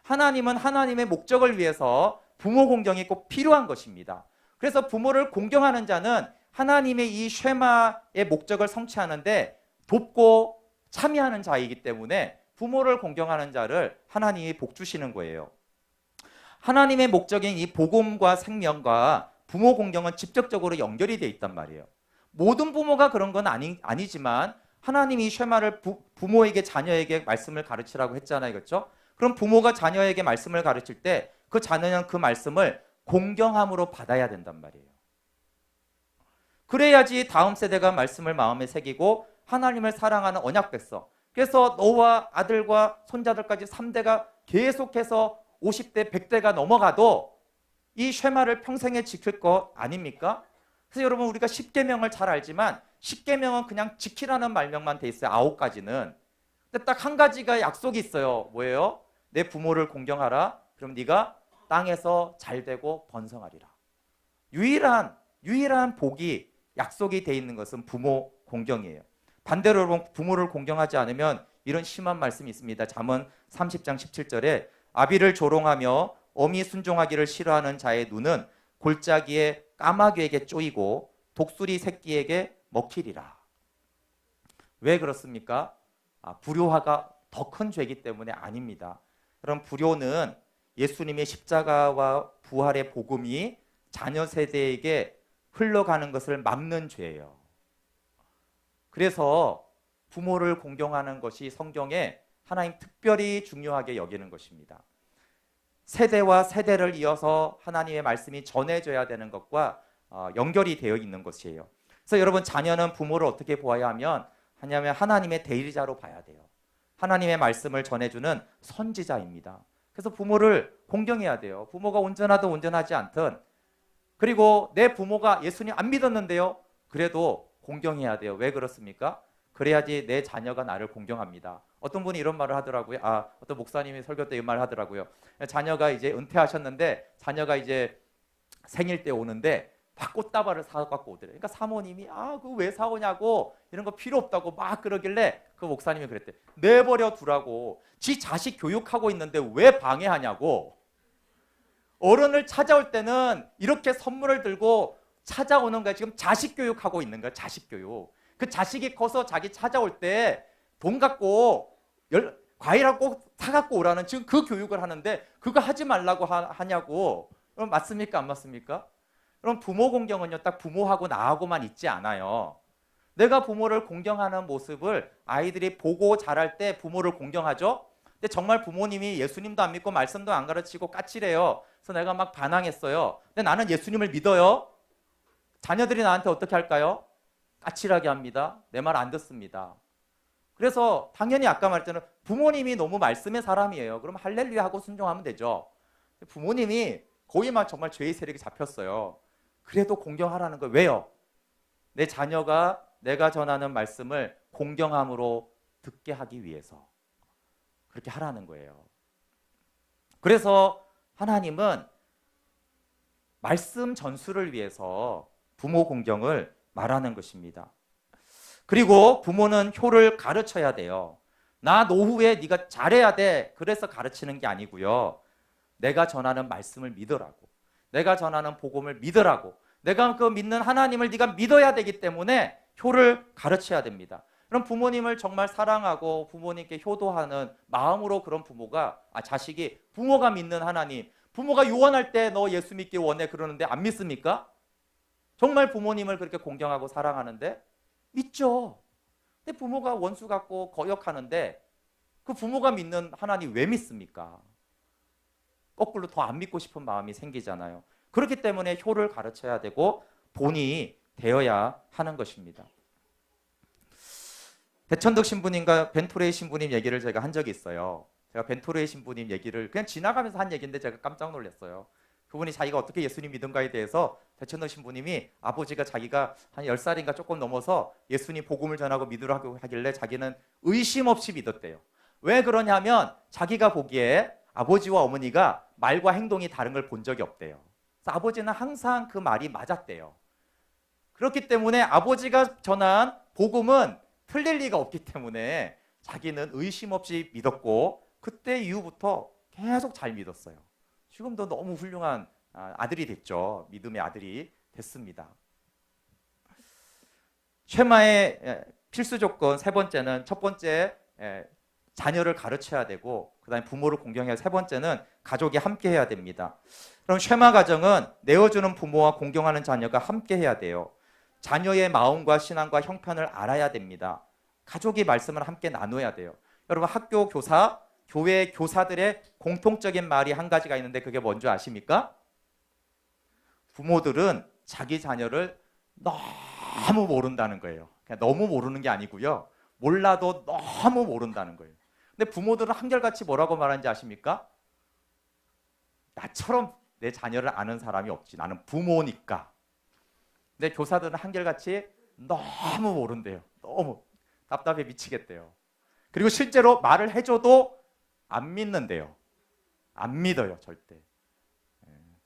하나님은 하나님의 목적을 위해서 부모 공경이 꼭 필요한 것입니다. 그래서 부모를 공경하는 자는 하나님의 이 쉐마의 목적을 성취하는데 돕고 참여하는 자이기 때문에 부모를 공경하는 자를 하나님이 복 주시는 거예요. 하나님의 목적인 이 복음과 생명과 부모 공경은 직접적으로 연결이 되어 있단 말이에요. 모든 부모가 그런 건 아니지만 하나님이 쉐마를 부모에게 자녀에게 말씀을 가르치라고 했잖아요. 그렇죠? 그럼 부모가 자녀에게 말씀을 가르칠 때 그 자녀는 그 말씀을 공경함으로 받아야 된단 말이에요. 그래야지 다음 세대가 말씀을 마음에 새기고 하나님을 사랑하는 언약 백성. 그래서 너와 아들과 손자들까지 3대가 계속해서 50대, 100대가 넘어가도 이 쉐마를 평생에 지킬 것 아닙니까? 그래서 여러분, 우리가 10계명을 잘 알지만 10계명은 그냥 지키라는 말명만 돼 있어요. 9가지는. 근데 딱 한 가지가 약속이 있어요. 뭐예요? 내 부모를 공경하라. 그럼 네가 땅에서 잘되고 번성하리라. 유일한 복이 약속이 돼 있는 것은 부모 공경이에요. 반대로 여러분, 부모를 공경하지 않으면 이런 심한 말씀이 있습니다. 잠언 30장 17절에 아비를 조롱하며 어미 순종하기를 싫어하는 자의 눈은 골짜기에 까마귀에게 쪼이고 독수리 새끼에게 먹히리라. 왜 그렇습니까? 불효화가 더 큰 죄이기 때문에 아닙니다. 그럼 불효는 예수님의 십자가와 부활의 복음이 자녀 세대에게 흘러가는 것을 막는 죄예요. 그래서 부모를 공경하는 것이 성경에 하나님 특별히 중요하게 여기는 것입니다. 세대와 세대를 이어서 하나님의 말씀이 전해져야 되는 것과 연결이 되어 있는 것이에요. 그래서 여러분, 자녀는 부모를 어떻게 보아야 하냐면 하나님의 대리자로 봐야 돼요. 하나님의 말씀을 전해주는 선지자입니다. 그래서 부모를 공경해야 돼요. 부모가 온전하든 온전하지 않든. 그리고 내 부모가 예수님 안 믿었는데요, 그래도 공경해야 돼요. 왜 그렇습니까? 그래야지 내 자녀가 나를 공경합니다. 어떤 분이 이런 말을 하더라고요. 어떤 목사님이 설교 때 이 말을 하더라고요. 자녀가 이제 은퇴하셨는데 자녀가 이제 생일 때 오는데 막 꽃다발을 사갖고 오더래요. 그러니까 사모님이 그거 왜 사오냐고, 이런 거 필요 없다고 막 그러길래 그 목사님이 그랬대. 내버려 두라고. 지 자식 교육하고 있는데 왜 방해하냐고. 어른을 찾아올 때는 이렇게 선물을 들고 찾아오는 거야. 지금 자식 교육하고 있는 거야. 자식 교육. 그 자식이 커서 자기 찾아올 때 돈 갖고 과일하고 꼭 사갖고 오라는 지금 그 교육을 하는데 그거 하지 말라고 하냐고. 그럼 맞습니까? 안 맞습니까? 그럼 부모 공경은요, 딱 부모하고 나하고만 있지 않아요. 내가 부모를 공경하는 모습을 아이들이 보고 자랄 때 부모를 공경하죠. 근데 정말 부모님이 예수님도 안 믿고 말씀도 안 가르치고 까칠해요. 그래서 내가 막 반항했어요. 근데 나는 예수님을 믿어요. 자녀들이 나한테 어떻게 할까요? 까칠하게 합니다. 내 말 안 듣습니다. 그래서 당연히 아까 말했잖아요. 부모님이 너무 말씀의 사람이에요. 그럼 할렐루야 하고 순종하면 되죠. 부모님이 거의 막 정말 죄의 세력이 잡혔어요. 그래도 공경하라는 거예요. 왜요? 내 자녀가 내가 전하는 말씀을 공경함으로 듣게 하기 위해서 그렇게 하라는 거예요. 그래서 하나님은 말씀 전수를 위해서 부모 공경을 말하는 것입니다. 그리고 부모는 효를 가르쳐야 돼요. 나 노후에 네가 잘해야 돼. 그래서 가르치는 게 아니고요. 내가 전하는 말씀을 믿으라고. 내가 전하는 복음을 믿으라고. 내가 그 믿는 하나님을 네가 믿어야 되기 때문에 효를 가르쳐야 됩니다. 그럼 부모님을 정말 사랑하고 부모님께 효도하는 마음으로 그런 자식이 부모가 믿는 하나님, 부모가 유언할 때 너 예수 믿기 원해 그러는데 안 믿습니까? 정말 부모님을 그렇게 공경하고 사랑하는데 믿죠. 근데 부모가 원수 같고 거역하는데 그 부모가 믿는 하나님 왜 믿습니까? 거꾸로 더 안 믿고 싶은 마음이 생기잖아요. 그렇기 때문에 효를 가르쳐야 되고 본이 되어야 하는 것입니다. 대천덕 신부님과 벤토레이 신부님 얘기를 제가 한 적이 있어요. 제가 벤토레이 신부님 얘기를 그냥 지나가면서 한 얘기인데 제가 깜짝 놀랐어요. 그분이 자기가 어떻게 예수님 믿은가에 대해서 대천덕 신부님이 아버지가 자기가 한 10살인가 조금 넘어서 예수님 복음을 전하고 믿으라고 하길래 자기는 의심 없이 믿었대요. 왜 그러냐면 자기가 보기에 아버지와 어머니가 말과 행동이 다른 걸 본 적이 없대요. 그래서 아버지는 항상 그 말이 맞았대요. 그렇기 때문에 아버지가 전한 복음은 틀릴 리가 없기 때문에 자기는 의심 없이 믿었고 그때 이후부터 계속 잘 믿었어요. 지금도 너무 훌륭한 아들이 됐죠. 믿음의 아들이 됐습니다. 쉐마의 필수 조건 세 번째는 첫 번째 자녀를 가르쳐야 되고 그다음에 부모를 공경해야 세 번째는 가족이 함께 해야 됩니다. 그럼 쉐마 가정은 내어주는 부모와 공경하는 자녀가 함께 해야 돼요. 자녀의 마음과 신앙과 형편을 알아야 됩니다. 가족이 말씀을 함께 나눠야 돼요. 여러분 학교 교사, 교회 교사들의 공통적인 말이 한 가지가 있는데 그게 뭔지 아십니까? 부모들은 자기 자녀를 너무 모른다는 거예요. 그냥 너무 모르는 게 아니고요. 몰라도 너무 모른다는 거예요. 근데 부모들은 한결같이 뭐라고 말하는지 아십니까? 나처럼 내 자녀를 아는 사람이 없지. 나는 부모니까. 근데 교사들은 한결같이 너무 모른대요. 너무 답답해 미치겠대요. 그리고 실제로 말을 해줘도 안 믿는데요. 안 믿어요, 절대.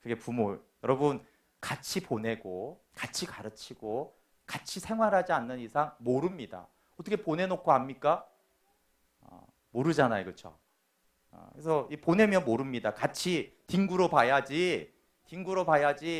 그게 부모. 여러분 같이 보내고 같이 가르치고 같이 생활하지 않는 이상 모릅니다. 어떻게 보내놓고 압니까? 모르잖아요, 그렇죠? 그래서 보내면 모릅니다. 같이 뒹굴어 봐야지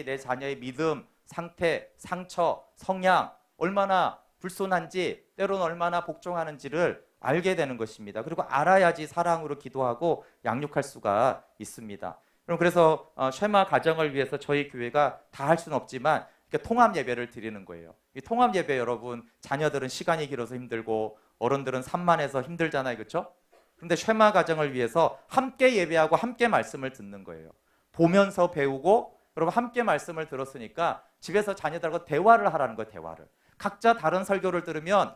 내 자녀의 믿음, 상태, 상처, 성향 얼마나 불손한지 때로는 얼마나 복종하는지를 알게 되는 것입니다. 그리고 알아야지 사랑으로 기도하고 양육할 수가 있습니다. 그래서 쉐마 가정을 위해서 저희 교회가 다 할 수는 없지만 통합 예배를 드리는 거예요. 이 통합 예배 여러분 자녀들은 시간이 길어서 힘들고 어른들은 산만해서 힘들잖아요, 그렇죠? 그런데 쉐마 가정을 위해서 함께 예배하고 함께 말씀을 듣는 거예요. 보면서 배우고 여러분 함께 말씀을 들었으니까 집에서 자녀들하고 대화를 하라는 거예요. 대화를. 각자 다른 설교를 들으면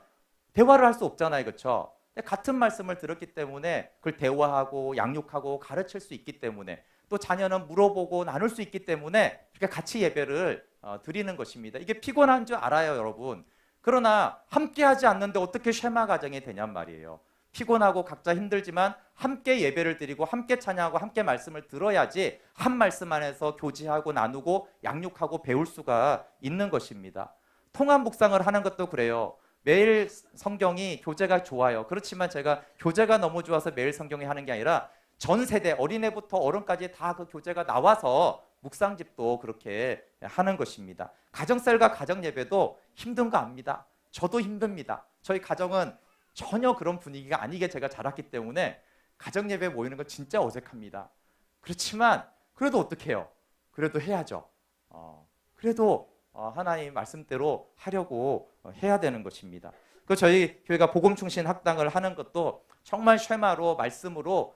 대화를 할 수 없잖아요, 그렇죠? 같은 말씀을 들었기 때문에 그걸 대화하고 양육하고 가르칠 수 있기 때문에 또 자녀는 물어보고 나눌 수 있기 때문에 이렇게 같이 예배를 드리는 것입니다. 이게 피곤한 줄 알아요, 여러분. 그러나 함께하지 않는데 어떻게 쉐마 가정이 되냔 말이에요. 피곤하고 각자 힘들지만 함께 예배를 드리고 함께 찬양하고 함께 말씀을 들어야지 한 말씀 안에서 교제하고 나누고 양육하고 배울 수가 있는 것입니다. 통합 묵상을 하는 것도 그래요. 매일 성경이 교재가 좋아요. 그렇지만 제가 교재가 너무 좋아서 매일 성경이 하는 게 아니라 전 세대 어린애부터 어른까지 다 그 교재가 나와서 묵상집도 그렇게 하는 것입니다. 가정셀과 가정예배도 힘든 거 압니다. 저도 힘듭니다. 저희 가정은 전혀 그런 분위기가 아니게 제가 자랐기 때문에 가정예배 모이는 건 진짜 어색합니다. 그렇지만 그래도 어떻게 해요? 그래도 해야죠. 그래도 하나님 말씀대로 하려고 해야 되는 것입니다. 그 저희 교회가 복음충신 학당을 하는 것도 정말 쉐마로 말씀으로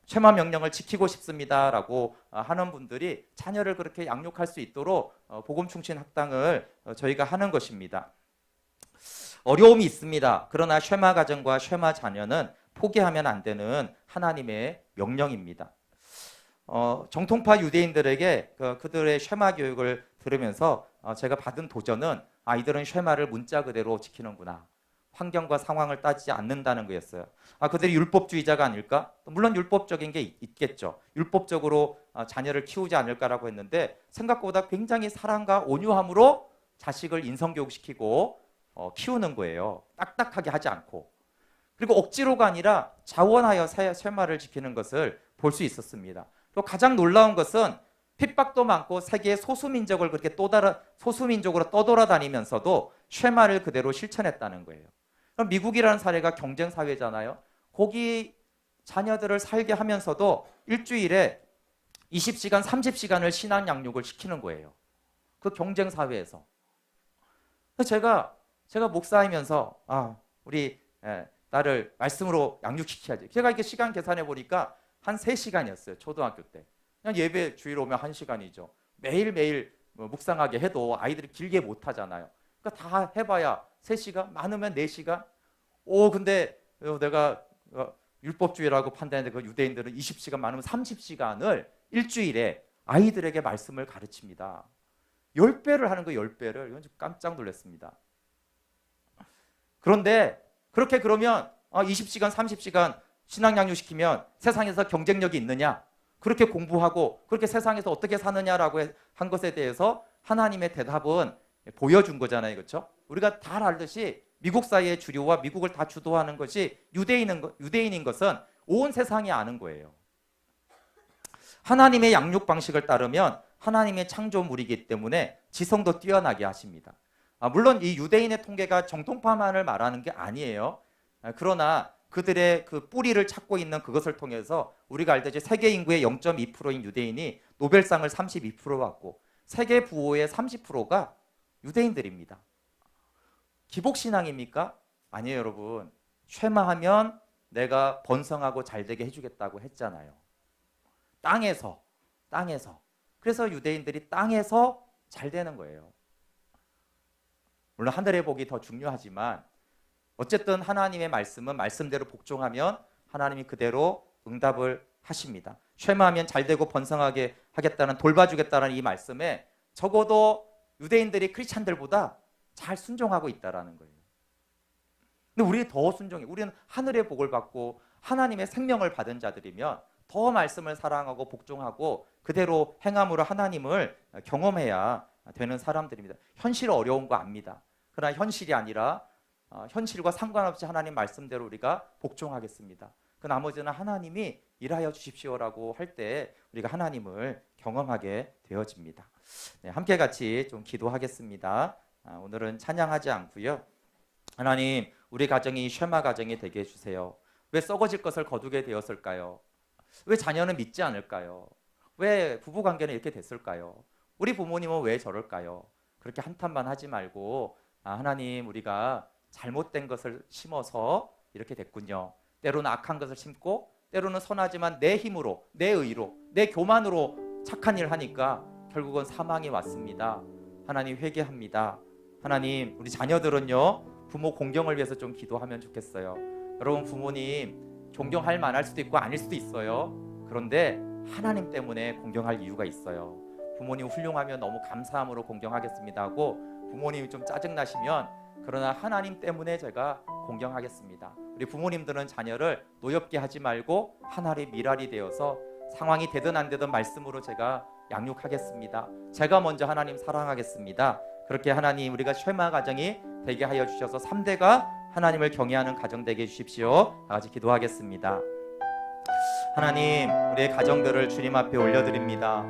쉐마 명령을 지키고 싶습니다라고 하는 분들이 자녀를 그렇게 양육할 수 있도록 복음충신 학당을 저희가 하는 것입니다. 어려움이 있습니다. 그러나 쉐마 가정과 쉐마 자녀는 포기하면 안 되는 하나님의 명령입니다. 정통파 유대인들에게 그들의 쉐마 교육을 들으면서 제가 받은 도전은 이들은 쉐마를 문자 그대로 지키는구나. 환경과 상황을 따지지 않는다는 거였어요. 그들이 율법주의자가 아닐까? 물론 율법적인 게 있겠죠. 율법적으로 자녀를 키우지 않을까라고 했는데 생각보다 굉장히 사랑과 온유함으로 자식을 인성교육시키고 키우는 거예요. 딱딱하게 하지 않고. 그리고 억지로가 아니라 자원하여 쉐마를 지키는 것을 볼 수 있었습니다. 또 가장 놀라운 것은 핍박도 많고 세계의 소수민족을 그렇게 소수민족으로 떠돌아다니면서도 쉐마를 그대로 실천했다는 거예요. 그럼 미국이라는 사례가 경쟁 사회잖아요. 거기 자녀들을 살게 하면서도 일주일에 20시간, 30시간을 신앙 양육을 시키는 거예요. 그 경쟁 사회에서. 제가 목사이면서 우리 나를 말씀으로 양육시켜야지. 제가 이렇게 시간 계산해 보니까 한 3시간이었어요. 초등학교 때. 그냥 예배 주일 오면 1시간이죠. 매일매일 묵상하게 해도 아이들이 길게 못 하잖아요. 그러니까 다 해봐야 3시간, 많으면 4시간. 근데 내가 율법주의라고 판단했는데 그 유대인들은 20시간, 많으면 30시간을 일주일에 아이들에게 말씀을 가르칩니다. 10배를 하는 거예요. 10배를. 이건 좀 깜짝 놀랐습니다. 그런데 그렇게 그러면 20시간, 30시간 신앙 양육시키면 세상에서 경쟁력이 있느냐? 그렇게 공부하고 그렇게 세상에서 어떻게 사느냐라고 한 것에 대해서 하나님의 대답은 보여준 거잖아요. 그렇죠? 우리가 다 알듯이 미국 사회의 주류와 미국을 다 주도하는 것이 유대인인 것은 온 세상이 아는 거예요. 하나님의 양육 방식을 따르면 하나님의 창조물이기 때문에 지성도 뛰어나게 하십니다. 물론 이 유대인의 통계가 정통파만을 말하는 게 아니에요. 그러나 그들의 그 뿌리를 찾고 있는 그것을 통해서 우리가 알듯이 세계 인구의 0.2%인 유대인이 노벨상을 32% 받고 세계 부호의 30%가 유대인들입니다. 기복신앙입니까? 아니에요, 여러분. 쉐마하면 내가 번성하고 잘되게 해주겠다고 했잖아요. 땅에서. 그래서 유대인들이 땅에서 잘 되는 거예요. 물론 하늘의 복이 더 중요하지만 어쨌든 하나님의 말씀은 말씀대로 복종하면 하나님이 그대로 응답을 하십니다. 쉐마하면 잘되고 번성하게 하겠다는, 돌봐주겠다는 이 말씀에 적어도 유대인들이 크리스찬들보다 잘 순종하고 있다라는 거예요. 근데 우리 더 순종해. 우리는 하늘의 복을 받고 하나님의 생명을 받은 자들이면 더 말씀을 사랑하고 복종하고 그대로 행함으로 하나님을 경험해야 되는 사람들입니다. 현실 어려운 거 압니다. 그러나 현실이 아니라 현실과 상관없이 하나님 말씀대로 우리가 복종하겠습니다. 그 나머지는 하나님이 일하여 주십시오라고 할 때 우리가 하나님을 경험하게 되어집니다. 네, 함께 같이 좀 기도하겠습니다. 오늘은 찬양하지 않고요. 하나님, 우리 가정이 쉐마 가정이 되게 해주세요. 왜 썩어질 것을 거두게 되었을까요? 왜 자녀는 믿지 않을까요? 왜 부부관계는 이렇게 됐을까요? 우리 부모님은 왜 저럴까요? 그렇게 한탄만 하지 말고 하나님, 우리가 잘못된 것을 심어서 이렇게 됐군요. 때로는 악한 것을 심고 때로는 선하지만 내 힘으로, 내 의로, 내 교만으로 착한 일을 하니까 결국은 사망이 왔습니다. 하나님, 회개합니다. 하나님, 우리 자녀들은요, 부모 공경을 위해서 좀 기도하면 좋겠어요. 여러분, 부모님 존경할 만할 수도 있고 아닐 수도 있어요. 그런데 하나님 때문에 공경할 이유가 있어요. 부모님 훌륭하면 너무 감사함으로 공경하겠습니다 하고, 부모님이 좀 짜증나시면 그러나 하나님 때문에 제가 공경하겠습니다. 우리 부모님들은 자녀를 노엽게 하지 말고 하나의 미랄이 되어서 상황이 되든 안 되든 말씀으로 제가 양육하겠습니다. 제가 먼저 하나님 사랑하겠습니다. 그렇게 하나님, 우리가 쉐마 가정이 되게 하여 주셔서 3대가 하나님을 경외하는 가정 되게 해주십시오. 다 같이 기도하겠습니다. 하나님, 우리의 가정들을 주님 앞에 올려드립니다.